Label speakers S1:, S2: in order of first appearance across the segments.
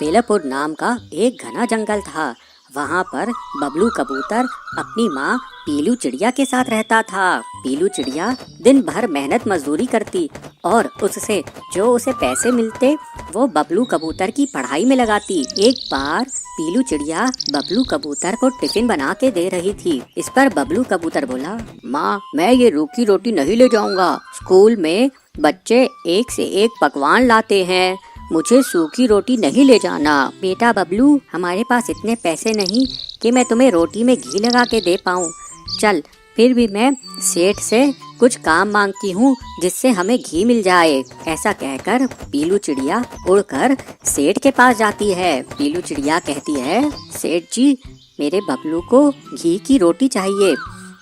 S1: बेलापुर नाम का एक घना जंगल था। वहाँ पर बबलू कबूतर अपनी माँ पीलू चिड़िया के साथ रहता था। पीलू चिड़िया दिन भर मेहनत मजदूरी करती और उससे जो उसे पैसे मिलते वो बबलू कबूतर की पढ़ाई में लगाती। एक बार पीलू चिड़िया बबलू कबूतर को टिफिन बना के दे रही थी। इस पर बबलू कबूतर बोला, माँ मैं ये रूखी रोटी नहीं ले जाऊंगा। स्कूल में बच्चे एक से एक पकवान लाते हैं, मुझे सूखी रोटी नहीं ले जाना। बेटा बबलू, हमारे पास इतने पैसे नहीं कि मैं तुम्हें रोटी में घी लगा के दे पाऊँ। चल फिर भी मैं सेठ से कुछ काम मांगती हूँ जिससे हमें घी मिल जाए। ऐसा कहकर पीलू चिड़िया उड़कर सेठ के पास जाती है। पीलू चिड़िया कहती है, सेठ जी मेरे बबलू को घी की रोटी चाहिए,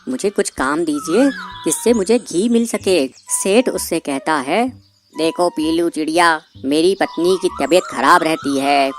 S1: मुझे कुछ काम दीजिए जिससे मुझे घी मिल सके। सेठ उससे कहता है, देखो पीलू चिड़िया, मेरी पत्नी की तबीयत खराब रहती है,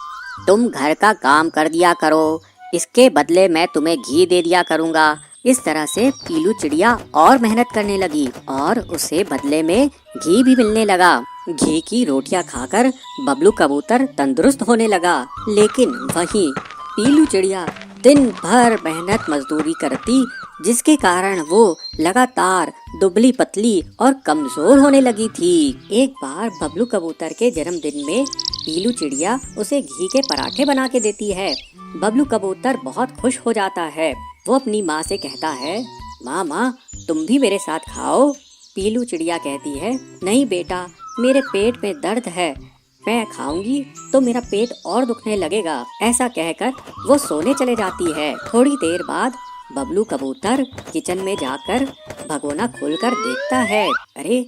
S1: तुम घर का काम कर दिया करो, इसके बदले मैं तुम्हें घी दे दिया करूँगा। इस तरह से पीलू चिड़िया और मेहनत करने लगी और उसे बदले में घी भी मिलने लगा। घी की रोटियां खाकर बबलू कबूतर तंदुरुस्त होने लगा। लेकिन वहीं पीलू चिड़िया दिन भर मेहनत मजदूरी करती, जिसके कारण वो लगातार दुबली पतली और कमजोर होने लगी थी। एक बार बबलू कबूतर के जन्मदिन में पीलू चिड़िया उसे घी के पराठे बना के देती है। बबलू कबूतर बहुत खुश हो जाता है। वो अपनी माँ से कहता है, माँ तुम भी मेरे साथ खाओ। पीलू चिड़िया कहती है, नहीं बेटा, मेरे पेट में दर्द है, मैं खाऊंगी तो मेरा पेट और दुखने लगेगा। ऐसा कहकर वो सोने चले जाती है। थोड़ी देर बाद बबलू कबूतर किचन में जाकर भगोना खोलकर देखता है, अरे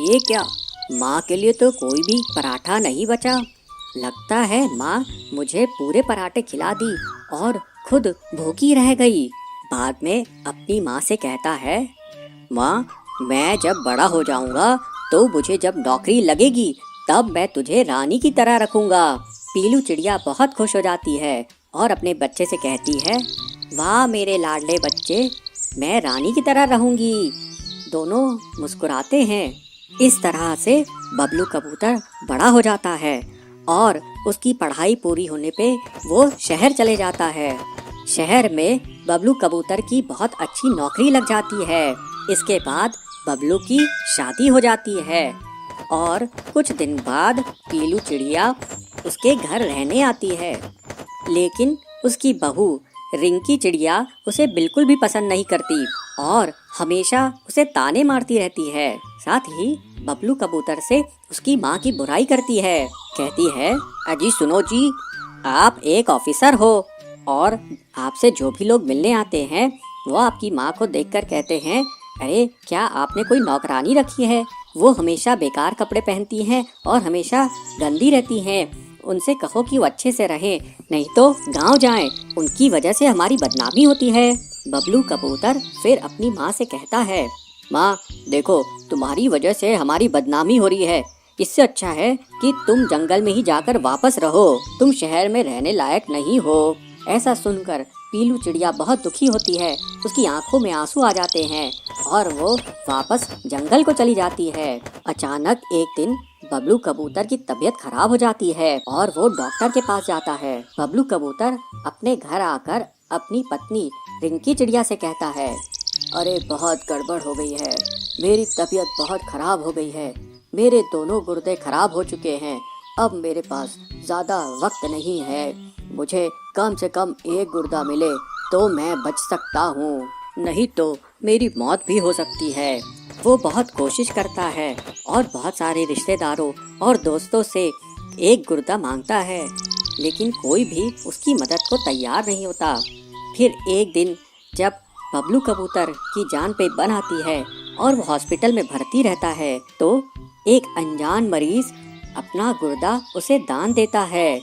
S1: ये क्या, माँ के लिए तो कोई भी पराठा नहीं बचा। लगता है माँ मुझे पूरे पराठे खिला दी और खुद भूखी रह गई। बाद में अपनी माँ से कहता है, माँ मैं जब बड़ा हो जाऊंगा तो मुझे जब नौकरी लगेगी तब मैं तुझे रानी की तरह रखूंगा। पीलू चिड़िया बहुत खुश हो जाती है और अपने बच्चे से कहती है, वाह मेरे लाडले बच्चे, मैं रानी की तरह रहूंगी। दोनों मुस्कुराते हैं। इस तरह से बबलू कबूतर बड़ा हो जाता है और उसकी पढ़ाई पूरी होने पे वो शहर चले जाता है। शहर में बबलू कबूतर की बहुत अच्छी नौकरी लग जाती है। इसके बाद बबलू की शादी हो जाती है और कुछ दिन बाद पीलू चिड़िया उसके घर रहने आती है। लेकिन उसकी बहू रिंकी चिड़िया उसे बिल्कुल भी पसंद नहीं करती और हमेशा उसे ताने मारती रहती है। साथ ही बबलू कबूतर से उसकी माँ की बुराई करती है। कहती है, अजी सुनो जी, आप एक ऑफिसर हो और आपसे जो भी लोग मिलने आते हैं वो आपकी माँ को देखकर कहते हैं, अरे क्या आपने कोई नौकरानी रखी है, वो हमेशा बेकार कपड़े पहनती हैं और हमेशा गंदी रहती हैं, उनसे कहो कि वो अच्छे से रहें, नहीं तो गांव जाएं, उनकी वजह से हमारी बदनामी होती है। बबलू कबूतर फिर अपनी माँ से कहता है, माँ देखो तुम्हारी वजह से हमारी बदनामी हो रही है, इससे अच्छा है कि तुम जंगल में ही जाकर वापस रहो, तुम शहर में रहने लायक नहीं हो। ऐसा सुनकर पीलू चिड़िया बहुत दुखी होती है, उसकी आंखों में आंसू आ जाते हैं और वो वापस जंगल को चली जाती है। अचानक एक दिन बबलू कबूतर की तबीयत खराब हो जाती है और वो डॉक्टर के पास जाता है। बबलू कबूतर अपने घर आकर अपनी पत्नी रिंकी चिड़िया से कहता है, अरे बहुत गड़बड़ हो गई है, मेरी तबीयत बहुत खराब हो गई है, मेरे दोनों गुर्दे खराब हो चुके हैं, अब मेरे पास ज्यादा वक्त नहीं है, मुझे कम से कम एक गुर्दा मिले तो मैं बच सकता हूँ, नहीं तो मेरी मौत भी हो सकती है। वो बहुत कोशिश करता है और बहुत सारे रिश्तेदारों और दोस्तों से एक गुर्दा मांगता है, लेकिन कोई भी उसकी मदद को तैयार नहीं होता। फिर एक दिन जब बबलू कबूतर की जान पे बन आती है और वो हॉस्पिटल में भर्ती रहता है तो एक अनजान मरीज अपना गुर्दा उसे दान देता है,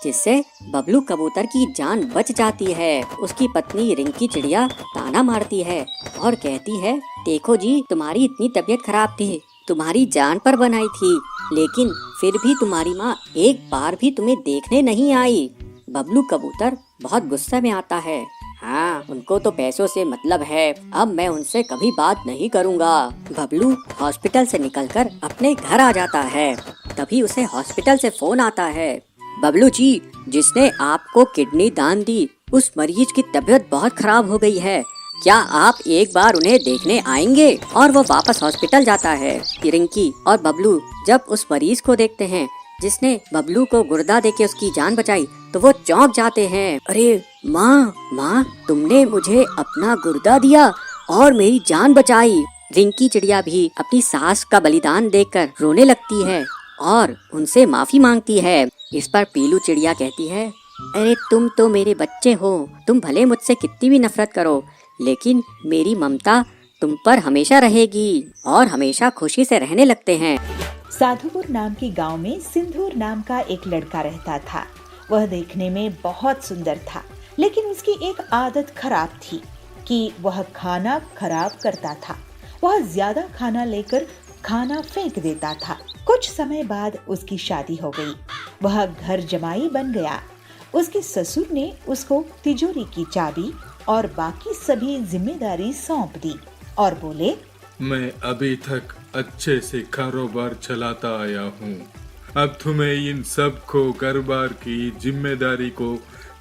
S1: जिससे बबलू कबूतर की जान बच जाती है। उसकी पत्नी रिंकी चिड़िया ताना मारती है और कहती है, देखो जी तुम्हारी इतनी तबीयत खराब थी, तुम्हारी जान पर बनाई थी, लेकिन फिर भी तुम्हारी माँ एक बार भी तुम्हें देखने नहीं आई। बबलू कबूतर बहुत गुस्से में आता है, हाँ उनको तो पैसों से मतलब है, अब मैं उनसे कभी बात नहीं करूँगा। बबलू हॉस्पिटल से निकलकर अपने घर आ जाता है। तभी उसे हॉस्पिटल से फोन आता है, बबलू जी, जिसने आपको किडनी दान दी उस मरीज की तबीयत बहुत खराब हो गई है, क्या आप एक बार उन्हें देखने आएंगे? और वो वापस हॉस्पिटल जाता है। रिंकी और बबलू जब उस मरीज को देखते हैं जिसने बबलू को गुर्दा देके उसकी जान बचाई तो वो चौंक जाते हैं। अरे माँ, तुमने मुझे अपना गुर्दा दिया और मेरी जान बचाई। रिंकी चिड़िया भी अपनी सास का बलिदान देखकर रोने लगती है और उनसे माफी मांगती है। इस पर पीलू चिड़िया कहती है, अरे तुम तो मेरे बच्चे हो, तुम भले मुझसे कितनी भी नफरत करो लेकिन मेरी ममता तुम पर हमेशा रहेगी। और हमेशा खुशी से रहने लगते हैं।
S2: साधुपुर नाम के गांव में सिंदूर नाम का एक लड़का रहता था। वह देखने में बहुत सुंदर था, लेकिन उसकी एक आदत खराब थी कि वह खाना खराब करता था। वह ज्यादा खाना लेकर खाना फेंक देता था। कुछ समय बाद उसकी शादी हो गई। वह घर जमाई बन गया। उसके ससुर ने उसको तिजोरी की चाबी और बाकी सभी जिम्मेदारी सौंप दी और बोले,
S3: मैं अभी तक अच्छे से कारोबार चलाता आया हूँ। अब तुम्हें इन सब को कारोबार की जिम्मेदारी को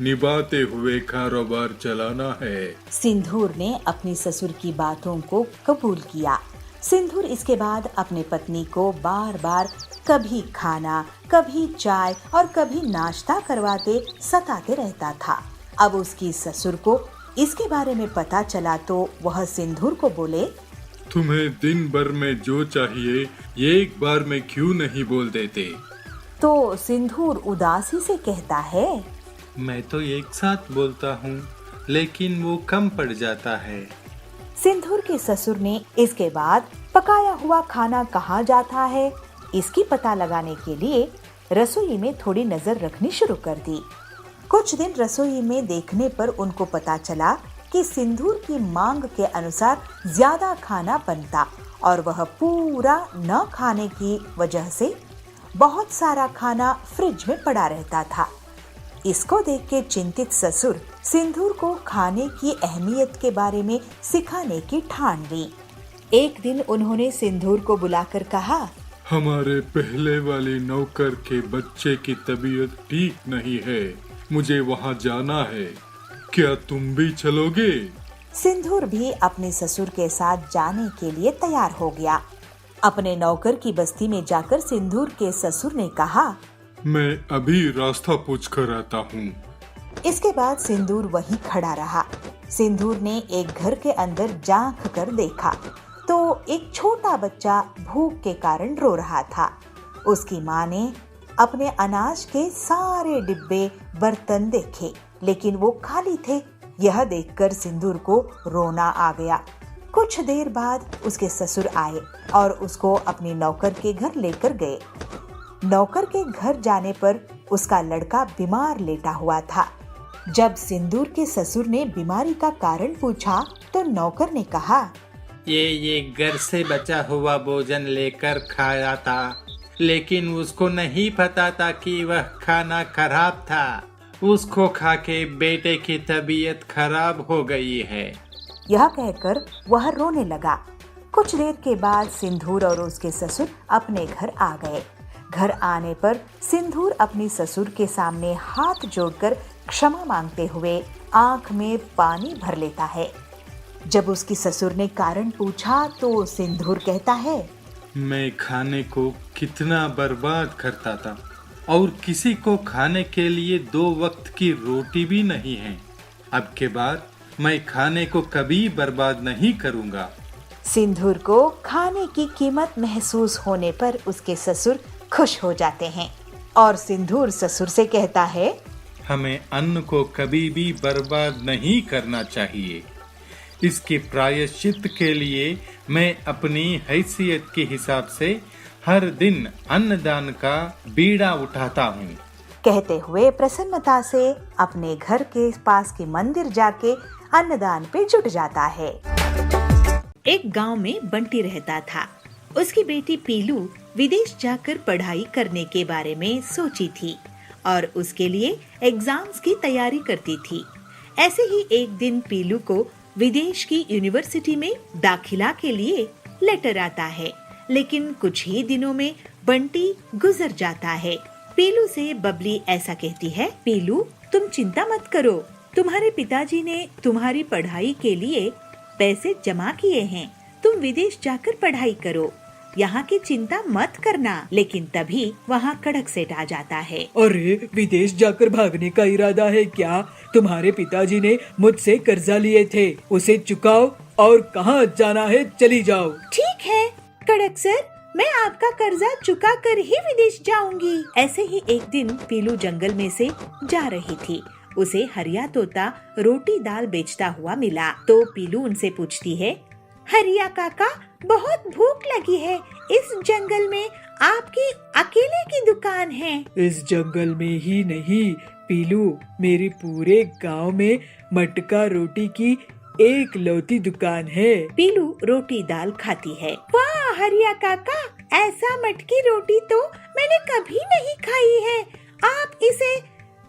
S3: निभाते हुए कारोबार चलाना है।
S2: सिंदूर ने अपनी ससुर की बातों को कबूल किया। सिंदूर इसके बाद अपने पत्नी को बार बार कभी खाना, कभी चाय और कभी नाश्ता करवाते सताते रहता था। अब उसकी ससुर को इसके बारे में पता चला तो वह सिंदूर को बोले,
S3: तुम्हें दिन भर में जो चाहिए ये एक बार में क्यों नहीं बोल देते?
S2: तो सिंदूर उदासी से कहता है,
S4: मैं तो एक साथ बोलता हूँ लेकिन वो कम पड़ जाता है।
S2: सिंदूर के ससुर ने इसके बाद पकाया हुआ खाना कहाँ जाता है इसकी पता लगाने के लिए रसोई में थोड़ी नजर रखनी शुरू कर दी। कुछ दिन रसोई में देखने पर उनको पता चला कि सिंदूर की मांग के अनुसार ज्यादा खाना बनता और वह पूरा न खाने की वजह से बहुत सारा खाना फ्रिज में पड़ा रहता था। इसको देख के चिंतित ससुर सिंदूर को खाने की अहमियत के बारे में सिखाने की ठान ली। एक दिन उन्होंने सिंदूर को बुलाकर कहा,
S3: हमारे पहले वाले नौकर के बच्चे की तबीयत ठीक नहीं है, मुझे वहाँ जाना है, क्या तुम भी चलोगे?
S2: सिंदूर भी अपने ससुर के साथ जाने के लिए तैयार हो गया। अपने नौकर की बस्ती में जाकर सिंदूर के ससुर ने कहा,
S3: मैं अभी रास्ता पूछ कर आता हूँ।
S2: इसके बाद सिंदूर वहीं खड़ा रहा। सिंदूर ने एक घर के अंदर झांक कर देखा तो एक छोटा बच्चा भूख के कारण रो रहा था। उसकी माँ ने अपने अनाज के सारे डिब्बे बर्तन देखे लेकिन वो खाली थे। यह देखकर सिंदूर को रोना आ गया। कुछ देर बाद उसके ससुर आए और उसको अपने नौकर के घर लेकर गए। नौकर के घर जाने पर उसका लड़का बीमार लेटा हुआ था। जब सिंदूर के ससुर ने बीमारी का कारण पूछा तो नौकर ने कहा,
S4: ये घर से बचा हुआ भोजन लेकर खाया था लेकिन उसको नहीं पता था कि वह खाना खराब था। उसको खा के बेटे की तबीयत खराब हो गई है।
S2: यह कहकर वह रोने लगा। कुछ देर के बाद सिंदूर और उसके ससुर अपने घर आ गए। घर आने पर सिंदूर अपनी ससुर के सामने हाथ जोड़कर क्षमा मांगते हुए आंख में पानी भर लेता है। जब उसकी ससुर ने कारण पूछा तो सिंदूर कहता है,
S4: मैं खाने को कितना बर्बाद करता था और किसी को खाने के लिए 2 वक्त की रोटी भी नहीं है। अब के बाद मैं खाने को कभी बर्बाद नहीं करूँगा।
S2: सिंदूर को खाने की कीमत महसूस होने पर उसके ससुर खुश हो जाते हैं और सिंदूर ससुर से कहता है,
S4: हमें अन्न को कभी भी बर्बाद नहीं करना चाहिए। इसके प्रायश्चित के लिए मैं अपनी हैसियत के हिसाब से हर दिन अन्नदान का बीड़ा उठाता हूँ।
S2: कहते हुए प्रसन्नता से अपने घर के पास के मंदिर जाके अन्नदान पे जुट जाता है। एक गांव में बंटी रहता था। उसकी बेटी पीलू विदेश जाकर पढ़ाई करने के बारे में सोची थी और उसके लिए एग्जाम्स की तैयारी करती थी। ऐसे ही एक दिन पीलू को विदेश की यूनिवर्सिटी में दाखिला के लिए लेटर आता है, लेकिन कुछ ही दिनों में बंटी गुजर जाता है पीलू से बबली ऐसा कहती है, पीलू तुम चिंता मत करो, तुम्हारे पिताजी ने तुम्हारी पढ़ाई के लिए पैसे जमा किए हैं, तुम विदेश जाकर पढ़ाई करो, यहाँ की चिंता मत करना। लेकिन तभी वहाँ कड़क सेठ आ जाता है।
S5: अरे विदेश जाकर भागने का इरादा है क्या? तुम्हारे पिताजी ने मुझसे कर्जा लिए थे, उसे चुकाओ और कहाँ जाना है चली जाओ।
S2: ठीक है कड़क सर, मैं आपका कर्जा चुका कर ही विदेश जाऊंगी। ऐसे ही एक दिन पीलू जंगल में से जा रही थी। उसे हरिया तोता रोटी दाल बेचता हुआ मिला तो पीलू उनसे पूछती है, हरिया काका बहुत भूख लगी है, इस जंगल में आपकी अकेले की दुकान है?
S5: इस जंगल में ही नहीं पीलू, मेरे पूरे गांव में मटका रोटी की एक लौती दुकान है।
S2: पीलू रोटी दाल खाती है। वाह हरिया काका, ऐसा मटकी रोटी तो मैंने कभी नहीं खाई है, आप इसे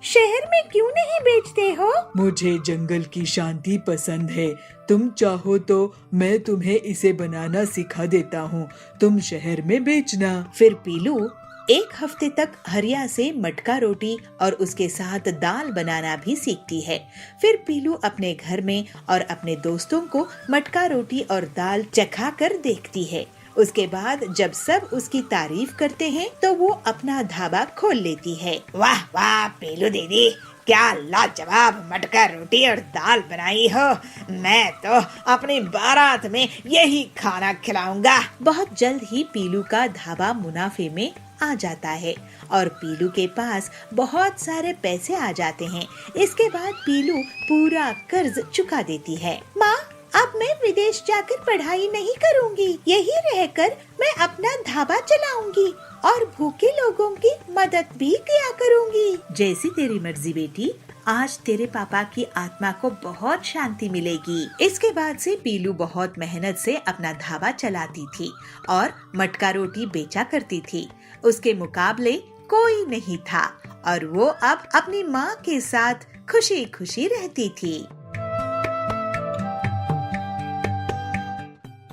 S2: शहर में क्यों नहीं बेचते हो?
S5: मुझे जंगल की शांति पसंद है, तुम चाहो तो मैं तुम्हें इसे बनाना सिखा देता हूँ, तुम शहर में बेचना।
S2: फिर पीलू एक हफ्ते तक हरिया से मटका रोटी और उसके साथ दाल बनाना भी सीखती है। फिर पीलू अपने घर में और अपने दोस्तों को मटका रोटी और दाल चखा कर देखती है। उसके बाद जब सब उसकी तारीफ करते हैं तो वो अपना ढाबा खोल लेती है। वाह वाह पीलू दीदी, क्या लाजवाब मटका रोटी और दाल बनाई हो, मैं तो अपनी बारात में यही खाना खिलाऊंगा। बहुत जल्द ही पीलू का ढाबा मुनाफे में आ जाता है और पीलू के पास बहुत सारे पैसे आ जाते हैं। इसके बाद पीलू पूरा कर्ज चुका देती है। माँ, अब मैं विदेश जाकर पढ़ाई नहीं करूंगी, यही रहकर मैं अपना ढाबा चलाऊंगी और भूखे लोगों की मदद भी किया करूंगी। जैसी तेरी मर्जी बेटी, आज तेरे पापा की आत्मा को बहुत शांति मिलेगी। इसके बाद से पीलू बहुत मेहनत से अपना ढाबा चलाती थी और मटका रोटी बेचा करती थी। उसके मुकाबले कोई नहीं था और वो अब अपनी माँ के साथ खुशी खुशी रहती थी।